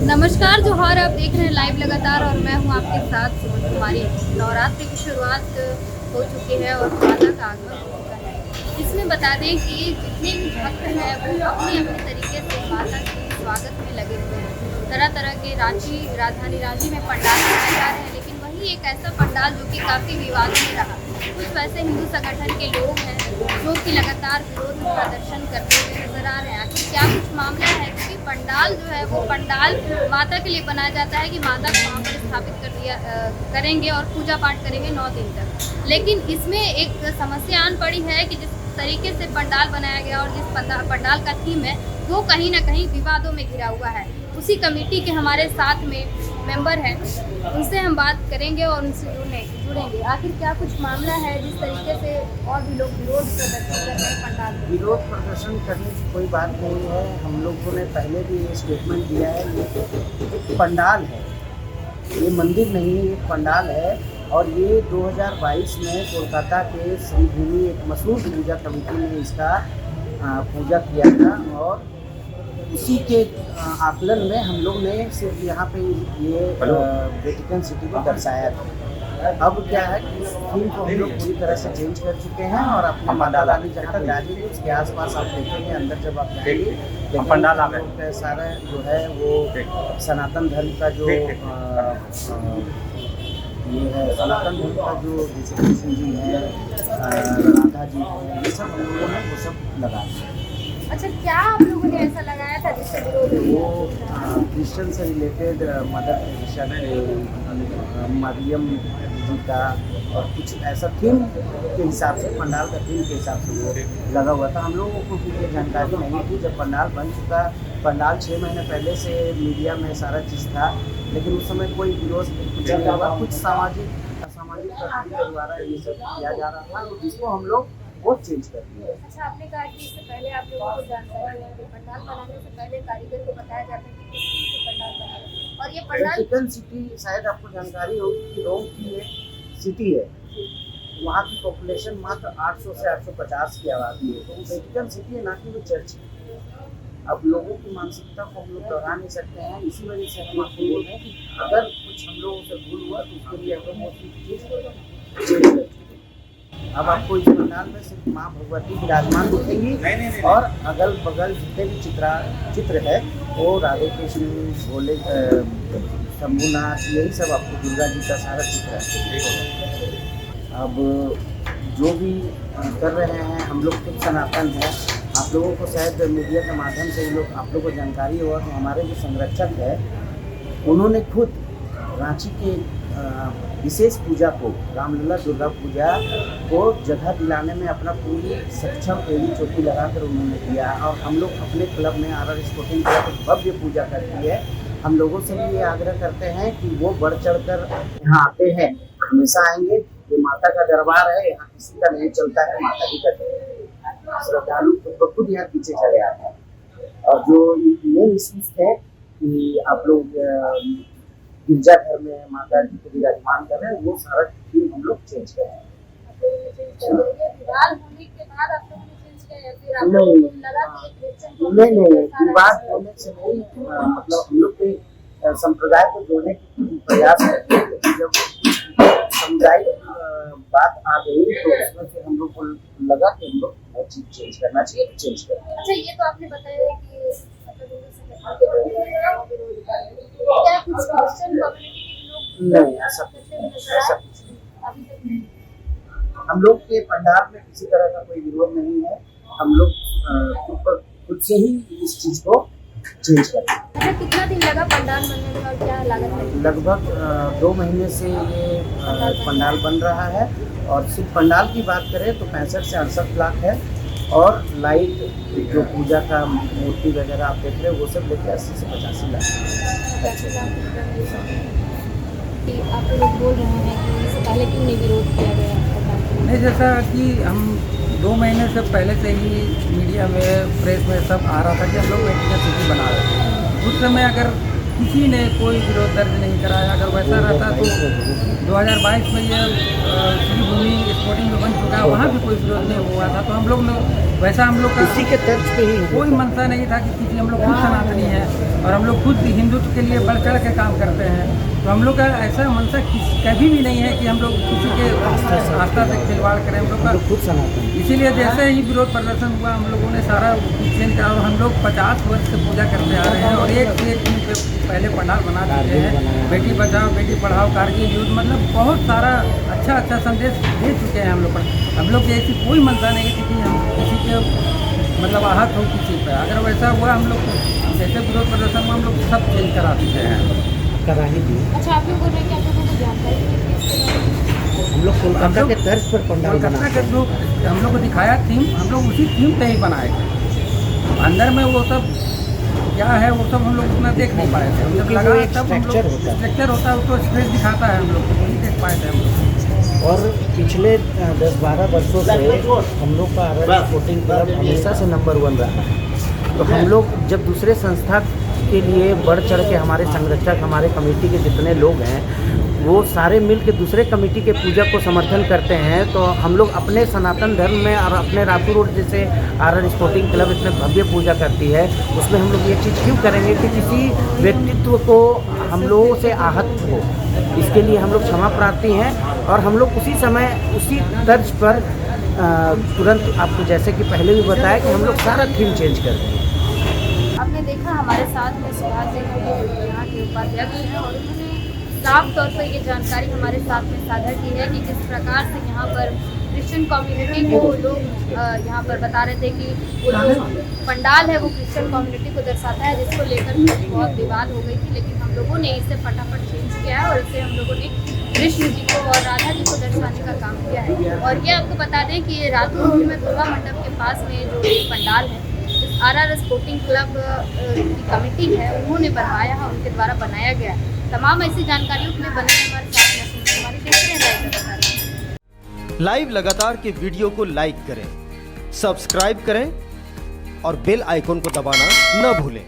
नमस्कार जोहार, आप देख रहे हैं लाइव लगातार और मैं हूं आपके साथ सुमन कुमारी। नवरात्रि की शुरुआत हो चुकी है और माता का आगमन हो चुका है। इसमें बता दें कि जितने भी भक्त हैं वो अपने अपने तरीके से माता के स्वागत में लगे हुए हैं। तरह तरह के राजधानी रांची में पंडाल बनाए जा रहे हैं, लेकिन वही एक ऐसा पंडाल जो कि काफ़ी विवादों में रहा। कुछ वैसे हिंदू संगठन के लोग हैं जो कि लगातार विरोध प्रदर्शन करते हुए नजर आ रहे हैं। आखिर क्या कुछ मामला है, क्योंकि पंडाल जो है वो पंडाल माता के लिए बनाया जाता है कि माता को वहाँ पर स्थापित करेंगे और पूजा पाठ करेंगे 9 दिन तक। लेकिन इसमें एक समस्या आन पड़ी है कि जिस तरीके से पंडाल बनाया गया और जिस पंडाल का थीम है वो कहीं ना कहीं विवादों में घिरा हुआ है। उसी कमेटी के हमारे साथ में मेंबर हैं, उनसे हम बात करेंगे और उनसे जुड़ेंगे। आखिर क्या कुछ मामला है जिस तरीके से और भी लोग विरोध प्रदर्शन कर रहे हैं पंडाल में? विरोध प्रदर्शन करने की कोई बात नहीं है। हम लोगों ने पहले भी ये स्टेटमेंट दिया है, ये एक पंडाल है, ये मंदिर नहीं है, एक पंडाल है। और ये 2022 में कोलकाता के श्री भूमि एक मशहूर पूजा कमेटी ने इसका पूजा किया था और उसी के आकलन में हम लोग ने सिर्फ यहाँ पे ये वेटिकन सिटी को दर्शाया था। अब क्या है कि थीम को हम लोग पूरी तरह से चेंज कर चुके हैं और अपना पंडाल आगे जहाँ जाएंगे उसके आसपास आप देखेंगे, अंदर जब आप जाएंगे पंडाल आप सारा जो है वो सनातन धर्म का जो ये है, सनातन धर्म का जो कृष्ण जी है, राधा जी है, ये सब हम लोगों ने वो सब लगाया। अच्छा, क्या आप लोगों ने ऐसा लगाया था जिससे विरोध वो क्रिश्चियन से रिलेटेड मदर टेरेसा, मरियम जी का और कुछ ऐसा थीम के हिसाब से, पंडाल का थीम के हिसाब से वो लगा हुआ था। हम लोगों को ये जानकारी नहीं थी। जब पंडाल बन चुका, पंडाल 6 महीने पहले से मीडिया में सारा चीज़ था, लेकिन उस समय कोई विरोध कुछ नहीं हुआ। कुछ सामाजिक असामाजिक प्रक्रिया द्वारा ये सब किया जा रहा था, जिसको हम लोग वो चेंज कर दिया। अच्छा, आपने कहा कि इससे पहले आप लोगों को जानकारी है कि पंडाल बनाने से पहले कारीगर को बताया जाता है कि किस चीज़ से पंडाल बना, और ये पंडाल वेटिकन सिटी शायद आपको जानकारी होगी कि रोम की एक सिटी है, वहाँ की पॉपुलेशन मात्र 800 से 850 की आबादी है। तो वेटिकन सिटी है, ना कि वो चर्च है। अब लोगों की मानसिकता को हम लोग दोहरा नहीं सकते हैं, इसी वजह से हम आपको बोल रहे हैं कि अगर कुछ हम लोगों से भूल हुआ तो उसके लिए हम लोग चीज़ चेंज कर। अब आपको इस पंडाल में सिर्फ माँ भगवती विराजमान दिखेंगी और अगल बगल जितने भी चित्र है वो राधे कृष्ण, भोले, शंभुनाथ, यही सब आपको दुर्गा जी का सारा चित्र है। अब जो भी कर रहे हैं, हम लोग खुद सनातन हैं। आप लोगों को शायद मीडिया के माध्यम से आप लोग को जानकारी हुआ कि हमारे जो संरक्षक है उन्होंने खुद रांची के विशेष पूजा को, रामलीला दुर्गा पूजा को जगह दिलाने में अपना पूरी सक्षम एड़ी चौकी लगाकर उन्होंने दिया। और हम लोग अपने क्लब में RR स्पोर्टिंग क्लब भव्य पूजा करती है। हम लोगों से भी ये आग्रह करते हैं कि वो बढ़ चढ़कर यहाँ आते हैं, हमेशा आएंगे। ये माता का दरबार है, यहाँ किसी का नहीं चलता है, माता जी का श्रद्धालु तो खुद यहाँ पीछे चले आते हैं। और जो मेन इश्यूज थे कि आप लोग गिरजा घर में माता जी को विराजमान कर रहे हैं, वो सारा थीम हम लोग चेंज कर रहे हैं। नहीं, विवाद होने से नहीं, मतलब हम लोग के संप्रदाय को जोड़ने की प्रयास करते हैं। लेकिन जब सामुदायिक बात आ गई तो उसमें फिर हम लोग को लगा कि हम लोग वो चीज चेंज करना चाहिए, तो चेंज कर। अच्छा, ये तो आपने बताया कि क्या कुछ क्रिश्चियन कम्युनिटी के लोग नहीं, ऐसा कुछ नहीं। हम लोग के पंडाल में किसी तरह का कोई विरोध नहीं है। हम लोग खुद से ही इस चीज को चेंज करें। अच्छा, कितना दिन लगा पंडाल बनने में और क्या लागत है? लगभग 2 महीने से ये पंडाल बन रहा है। और सिर्फ पंडाल की बात करें तो 65 से 68 लाख है। और लाइट जो पूजा का मूर्ति वगैरह आप देख रहे हो वो सब लेके 80 से 85 लाख। आप लोग बोल रहे हैं कि इससे पहले क्यों नहीं विरोध किया गया? नहीं, जैसा कि हम 2 महीने से पहले से ही मीडिया में, प्रेस में सब आ रहा था कि हम लोग वेटिकन सिटी बना रहे थे। उस समय अगर किसी ने कोई विरोध दर्ज नहीं कराया, अगर वैसा रहता तो 2022 में ये श्री भूमि स्पोर्टिंग में बन चुका है, वहाँ भी कोई विरोध नहीं हुआ था। तो हम लोग ने वैसा हम लोग का इसी के तर्ज पे ही कोई मनसा नहीं था कि किसी हम लोग खुद सनातनी है और हम लोग खुद हिंदुत्व के लिए बढ़ चढ़ के काम करते हैं। तो हम लोग का ऐसा मनसा कभी भी नहीं है कि हम लोग किसी के आस्था से खिलवाड़ करें। हम लोग का खुद सनातन। इसीलिए जैसे ही विरोध प्रदर्शन हुआ हम लोगों ने सारा चेंज करा और हम लोग 50 वर्ष से पूजा करते आ रहे हैं और एक से एक दिन पहले पंडाल बना चुके हैं। बेटी बचाओ बेटी पढ़ाओ कारगिल युद्ध मतलब बहुत सारा अच्छा संदेश दे चुके हैं हम लोग पर। हम लोग की ऐसी कोई मनसा नहीं थी कि हम किसी के मतलब आहत हो किसी पर। अगर वैसा हुआ हम लोग जैसे विरोध प्रदर्शन में हम लोग सब चेंज करा चुके हैं, करा ही दिए। अच्छा, आप लोगों ने क्या आपको जानकारी हम लोग कोलकाता के तर्ज पर पंडाल कोलकाता के जो हम लोग को दिखाया थीम, हम लोग उसी थीम पे ही बनाए थे। अंदर में वो सब क्या है वो सब हम लोग उतना देख नहीं पाए थे। हम जब लगा तब हम लोग स्ट्रक्चर होता है उसको स्ट्रेच दिखाता है, हम लोग को नहीं देख पाए थे हम लोग। और पिछले 10-12 वर्षों से हम लोग का आर स्पोर्टिंग क्लब हमेशा से नंबर 1 रहा है। तो हम लोग जब दूसरे संस्था के लिए बढ़ चढ़ के हमारे संरक्षक हमारे कमेटी के जितने लोग हैं वो सारे मिल के दूसरे कमेटी के पूजा को समर्थन करते हैं, तो हम लोग अपने सनातन धर्म में और अपने रायपुर रोड जैसे आर स्पोर्टिंग क्लब इतने भव्य पूजा करती है उसमें हम लोग ये चीज़ क्यों करेंगे कि किसी व्यक्तित्व को हम लोगों से आहत हो। इसके लिए हम लोग क्षमा प्रार्थी हैं और हम लोग उसी समय उसी तर्ज पर तुरंत आपको जैसे कि पहले भी बताया कि हम लोग सारा थीम चेंज कर देंगे। आपने देखा हमारे साथ में सुभाष जी यहाँ के उपाध्यक्ष हैं और उन्होंने साफ तौर पर ये जानकारी हमारे साथ में साझा की है कि किस प्रकार से यहाँ पर क्रिश्चियन कम्युनिटी को लोग यहाँ पर बता रहे थे कि वो जो पंडाल है वो क्रिश्चियन कम्युनिटी को दर्शाता है, जिसको लेकर बहुत विवाद हो गई थी। लेकिन हम लोगों ने इसे फटाफट चेंज किया है और इसे हम लोगों ने कृष्ण जी को और राधा जी को दर्शाने का काम किया है। और ये आपको बता दें कि ये रायपुर में दुर्गा मंडप के पास में जो एक पंडाल है आर स्पोर्टिंग क्लब की कमेटी है उन्होंने बनवाया है, उनके द्वारा बनाया गया है। तमाम ऐसी जानकारियों के लिए बने हमारे साथ हमारे कैसे लाइव लगातार के वीडियो को लाइक करें, सब्सक्राइब करें और बेल आइकॉन को दबाना न भूलें।